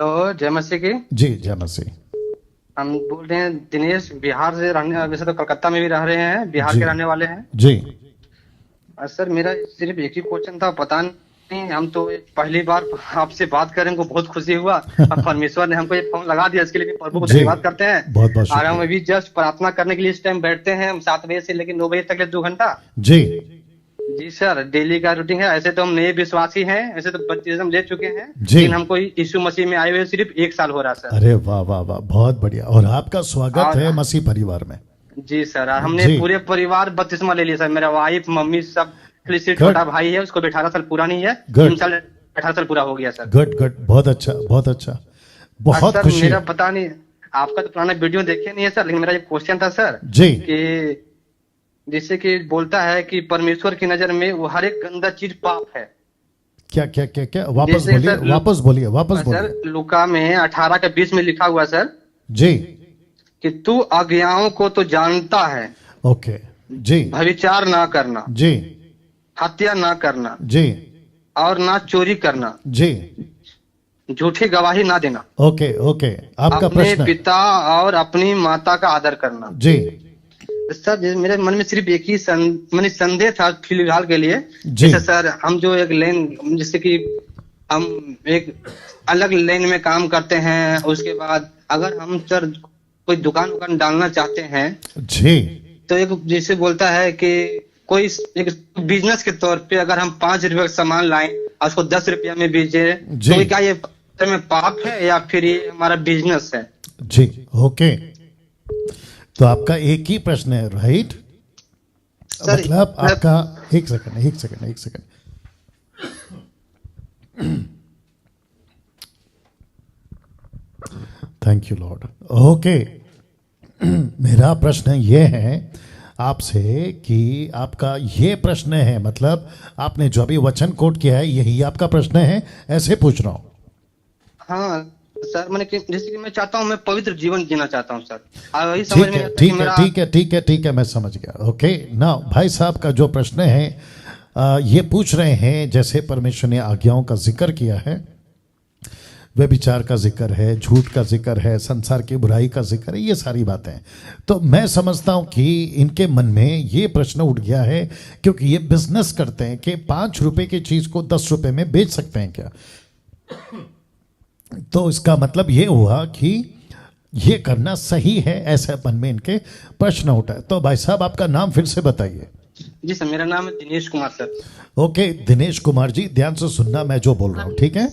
तो जय मसीह की। जी जय मसीह। हम बोल रहे हैं दिनेश, बिहार से रहने, वैसे तो कलकत्ता में भी रह रहे हैं, बिहार जी के रहने वाले हैं। जी सर मेरा सिर्फ एक ही क्वेश्चन था, पता नहीं, हम तो पहली बार आपसे बात करें को बहुत खुशी हुआ और परमेश्वर ने हमको ये फोन लगा दिया, इसके लिए भी प्रभु को जी धन्यवाद करते हैं। बहुत बहुत और हम शुक्रिया। अभी जस्ट प्रार्थना करने के लिए इस टाइम बैठते हैं, हम 7 बजे से लेकर 9 बजे तक 2 घंटा। जी जी सर, डेली का रूटीन है। ऐसे तो हम नए विश्वासी हैं, ऐसे तो बपतिस्म ले चुके हैं, जी। लेकिन हमको यीशु मसीह में आए हुए सिर्फ 1 साल हो रहा सर। अरे वाह वाह वाह, बहुत बढ़िया। और आपका स्वागत और है मसीह परिवार में। जी सर, हमने जी पूरे परिवार बपतिस्मा ले लिया सर, मेरा वाइफ मम्मी सब। खाली सिर्फ गुड छोटा भाई है, उसको भी 18 साल पूरा नहीं है, गुड 3 साल 18 साल पूरा हो गया सर। गुड गुड, बहुत अच्छा बहुत अच्छा, बहुत सर खुशी मेरा है। पता नहीं, आपका तो पुराना वीडियो देखे नहीं है सर, लेकिन मेरा एक क्वेश्चन था सर जी कि जैसे कि बोलता है कि परमेश्वर की नजर में वो हर एक गंदा चीज पाप है। क्या क्या क्या क्या, वापस जैसे बोलिए सर वापस बोलिए वापस सर बोलिए। लूका में 18 के 20 में लिखा हुआ सर जी कि तू आज्ञाओं को तो जानता है, ओके जी व्यभिचार ना करना, जी हत्या ना करना, जी और ना चोरी करना, जी झूठी गवाही ना देना, ओके ओके, आपका अपने प्रश्न। पिता और अपनी माता का आदर करना। जी सर मेरे मन में सिर्फ एक ही मैंने संदेह था फिलहाल के लिए। जी जैसे सर हम जो एक लेन, जैसे कि हम एक अलग लेन में काम करते हैं, उसके बाद अगर हम सर कोई दुकान डालना चाहते हैं, जी तो एक जैसे बोलता है कि कोई एक बिजनेस के तौर पे अगर हम 5 रुपए का सामान लाएं और उसको 10 रुपया में बेचे, जी तो क्या ये में पाप है या फिर ये हमारा बिजनेस है? जी ओके। तो आपका एक ही प्रश्न है, राइट? सर मतलब आपका एक second. Thank you Lord. Okay, मेरा प्रश्न ये है आपसे कि आपका ये प्रश्न है, मतलब आपने जो अभी वचन कोट किया है यही आपका प्रश्न है, ऐसे पूछ रहा हूँ। हाँ सर, मैंने जैसे कि मैं चाहता हूँ, मैं पवित्र जीवन जीना चाहता हूँ सर। वही समझ ठीक में है आता है कि ठीक है मेरा ठीक है ठीक है ठीक है, मैं समझ गया। ओके ना, भाई साहब का जो प्रश्न है ये पूछ रहे हैं, जैसे परमेश्वर ने आज्ञाओं का जिक्र किया है, व्यभिचार का जिक्र है, झूठ का जिक्र है, संसार की बुराई का जिक्र है, ये सारी बातें। तो मैं समझता हूं कि इनके मन में ये प्रश्न उठ गया है, क्योंकि ये बिजनेस करते हैं कि 5 रुपए की चीज को 10 रुपए में बेच सकते हैं क्या। तो इसका मतलब ये हुआ कि ये करना सही है, ऐसा मन में इनके प्रश्न उठा है। तो भाई साहब आपका नाम फिर से बताइए। जी सर, मेरा नाम है दिनेश कुमार सर। ओके दिनेश कुमार जी, ध्यान से सुनना मैं जो बोल रहा हूँ, ठीक है?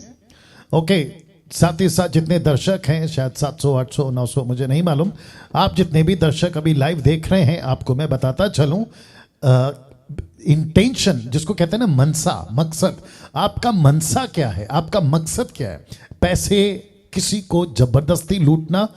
ओके, साथ ही साथ जितने दर्शक हैं, शायद 700 800 900 मुझे नहीं मालूम, आप जितने भी दर्शक अभी लाइव देख रहे हैं, आपको मैं बताता चलूं, इंटेंशन जिसको कहते हैं ना, मनसा, मकसद, आपका मनसा क्या है, आपका मकसद क्या है? पैसे, किसी को जबरदस्ती लूटना,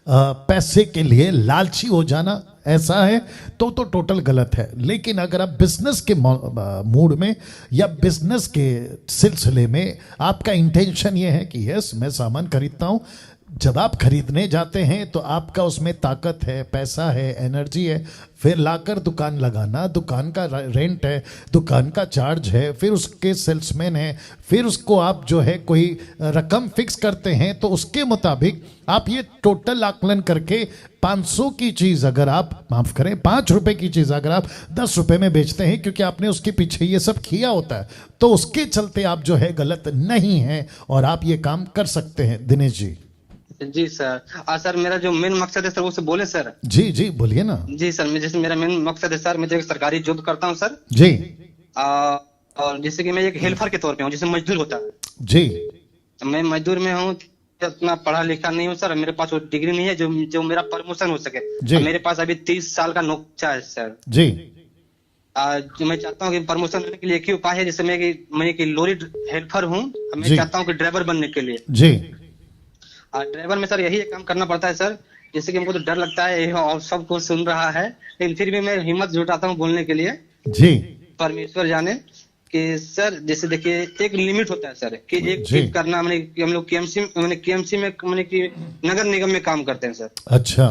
पैसे के लिए लालची हो जाना, ऐसा है तो टोटल गलत है। लेकिन अगर आप बिजनेस के मूड में या बिजनेस के सिलसिले में आपका इंटेंशन ये है कि यस मैं सामान खरीदता हूं, जब आप खरीदने जाते हैं तो आपका उसमें ताकत है, पैसा है, एनर्जी है, फिर लाकर दुकान लगाना, दुकान का रेंट है, दुकान का चार्ज है, फिर उसके सेल्समैन है, फिर उसको आप जो है कोई रकम फिक्स करते हैं, तो उसके मुताबिक आप ये टोटल आकलन करके 500 की चीज़ अगर आप, माफ़ करें, 5 रुपए की चीज़ अगर आप 10 रुपए में बेचते हैं, क्योंकि आपने उसके पीछे ये सब किया होता है, तो उसके चलते आप जो है गलत नहीं हैं और आप ये काम कर सकते हैं। दिनेश जी। जी सर, सर मेरा जो मेन मकसद है सर, वो से बोले सर। जी जी बोलिए ना। जी सर, मैं जैसे मेरा मेन मकसद है सर, मैं तो एक सरकारी जॉब करता हूँ सर। जी और जैसे कि मैं एक हेल्पर के तौर पे हूँ, जैसे मजदूर होता है। जी मैं मजदूर में हूँ, इतना पढ़ा लिखा नहीं हूँ सर, मेरे पास वो डिग्री नहीं है जो मेरा प्रमोशन हो सके। मेरे पास अभी 30 साल का नौकरी है सर। जी जो मैं चाहता हूँ कि प्रमोशन होने के लिए एक ही उपाय है, जैसे मैं एक लॉरी हेल्पर हूँ, मैं चाहता हूँ कि ड्राइवर बनने के लिए। जी ड्राइवर में सर यही एक काम करना पड़ता है सर, जैसे कि हमको तो डर लगता है और सब कुछ सुन रहा है, लेकिन फिर भी मैं हिम्मत जुटाता हूँ बोलने के लिए। जी परमेश्वर जाने कि सर, जैसे देखिए एक लिमिट होता है सर कि एक चीज करना, मैंने हम लोग केएमसी में मैंने कि नगर निगम में काम करते हैं सर। अच्छा,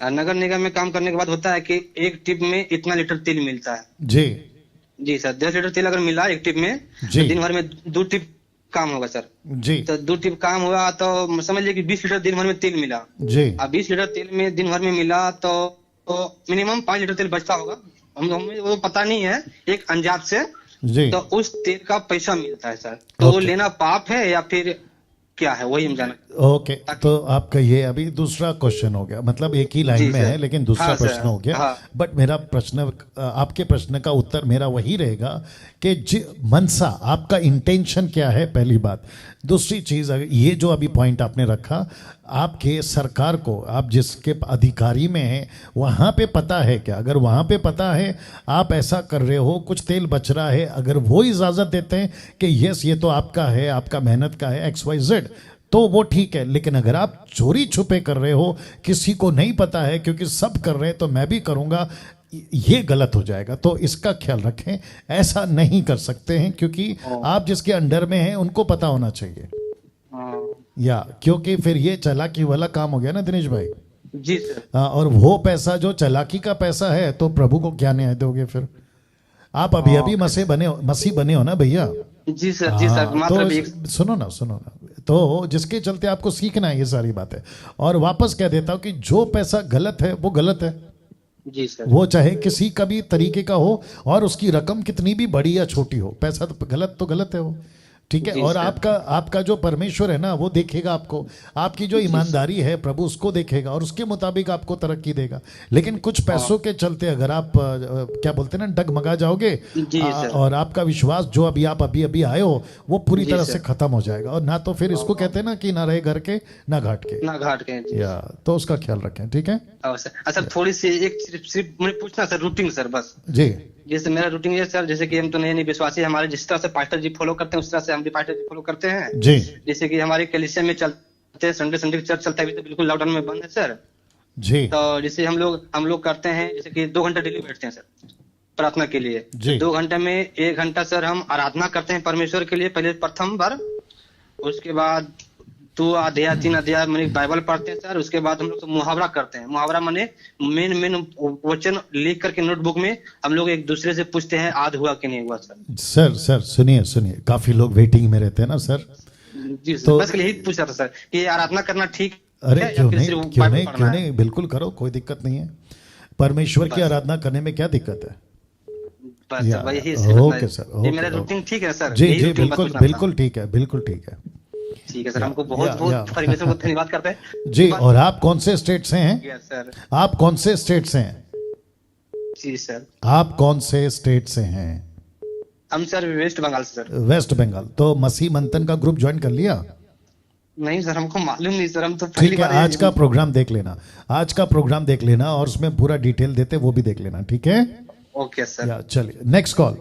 नगर निगम में काम करने के बाद होता है कि एक टिप में इतना लीटर तेल मिलता है। जी जी सर, 10 लीटर तेल अगर मिला एक टिप में, तो दिन भर में 2 टिप काम होगा सर। जी तो 2 ट्रिप काम हुआ तो समझ लीजिए कि 20 लीटर दिन भर में तेल मिला। जी अब 20 लीटर तेल में दिन भर में मिला तो मिनिमम 5 लीटर तेल बचता होगा। हमें वो पता नहीं है, एक अंजाद से। जी। तो उस तेल का पैसा मिलता है सर, तो वो ओके। लेना पाप है या फिर क्या है, वही हम जाना। ओके, तो आपका ये अभी दूसरा क्वेश्चन हो गया, मतलब एक ही लाइन जी में सर। है लेकिन दूसरा हाँ सर। प्रश्न हो गया। हाँ। बट मेरा प्रश्न, आपके प्रश्न का उत्तर मेरा वही रहेगा कि मनसा, आपका इंटेंशन क्या है, पहली बात। दूसरी चीज, ये जो अभी पॉइंट आपने रखा, आपके सरकार को, आप जिसके अधिकारी में हैं, वहाँ पे पता है क्या? अगर वहाँ पे पता है आप ऐसा कर रहे हो, कुछ तेल बच रहा है, अगर वो इजाज़त देते हैं कि यस ये तो आपका है, आपका मेहनत का है, XYZ, तो वो ठीक है। लेकिन अगर आप चोरी छुपे कर रहे हो, किसी को नहीं पता है क्योंकि सब कर रहे हैं तो मैं भी करूँगा, ये गलत हो जाएगा। तो इसका ख्याल रखें, ऐसा नहीं कर सकते हैं, क्योंकि आप जिसके अंडर में हैं उनको पता होना चाहिए। या क्योंकि फिर ये चालाकी वाला काम हो गया ना दिनेश भाई। जी सर। और वो पैसा जो चालाकी का पैसा है, तो प्रभु को क्या न्याय दोगे फिर? आप अभी अभी मसीह बने हो ना भैया। जी सर। जी सर। मात्र अभी सुनो ना, तो जिसके चलते आपको सीखना है ये सारी बातें। और वापस कह देता हूं कि जो पैसा गलत है वो गलत है। जी सर। वो चाहे किसी का भी तरीके का हो और उसकी रकम कितनी भी बड़ी या छोटी हो, पैसा तो गलत है वो, ठीक है। और आपका जो परमेश्वर है ना, वो देखेगा आपको, आपकी जो ईमानदारी है प्रभु उसको देखेगा और उसके मुताबिक आपको तरक्की देगा। लेकिन कुछ पैसों के चलते अगर आप क्या बोलते हैं ना, डगमगा जाओगे, और आपका विश्वास जो आप अभी आए हो वो पूरी तरह से खत्म हो जाएगा। और ना तो फिर इसको कहते हैं ना कि ना रहे घर के ना घाट के, या तो उसका ख्याल रखें, ठीक है। अच्छा, थोड़ी सी एक सिर्फ मुझे पूछना सर, रूटीन सर, बस जी। जैसे मेरा रूटीन है सर, जैसे कि हम तो नए विश्वासी, हमारे जिस तरह से पास्टर जी फॉलो करते हैं उस तरह से हम भी पास्टर जी फॉलो करते हैं जी। जैसे कि हमारे कलीसिया में चलते हैं, संडे चर्च चलता है, अभी तो बिल्कुल लॉकडाउन में बंद है सर जी। तो जैसे हम लोग करते हैं, जैसे कि 2 घंटा डेली बैठते हैं सर प्रार्थना के लिए। 2 घंटे में 1 घंटा सर हम आराधना करते हैं परमेश्वर के लिए, पहले प्रथम बार। उसके बाद 2 अध्याय 3 अध्याय मैंने बाइबल पढ़ते हैं सर। उसके बाद हम लोग तो मुहावरा करते हैं। मुहावरा माने मेन वचन लिख करके नोटबुक में हम लोग एक दूसरे से पूछते हैं आज हुआ कि नहीं हुआ सर। सर सुनिए, काफी लोग वेटिंग में रहते हैं ना सर। जी सर, तो बस यही पूछा था सर कि आराधना करना ठीक अरे क्यों नहीं, बिल्कुल करो, कोई दिक्कत नहीं है। परमेश्वर की आराधना करने में क्या दिक्कत है? ओके सर, मेरा रूटीन ठीक है सर। जी बिल्कुल ठीक है, ठीक है सर। हमको बहुत परमेश्वर को धन्यवाद करते हैं जी। और आप कौन से स्टेट से हैं सर? आप कौन से स्टेट से हैं? जी सर। आप कौन से स्टेट से हैं? हम सर वेस्ट बंगाल से सर। वेस्ट बंगाल। तो मसीह मंथन का ग्रुप ज्वाइन कर लिया? नहीं सर, हमको मालूम नहीं सर, हम तो ठीक है, आज का प्रोग्राम देख लेना और उसमें पूरा डिटेल देते वो भी देख लेना, ठीक है। Okay sir. चलिए नेक्स्ट कॉल।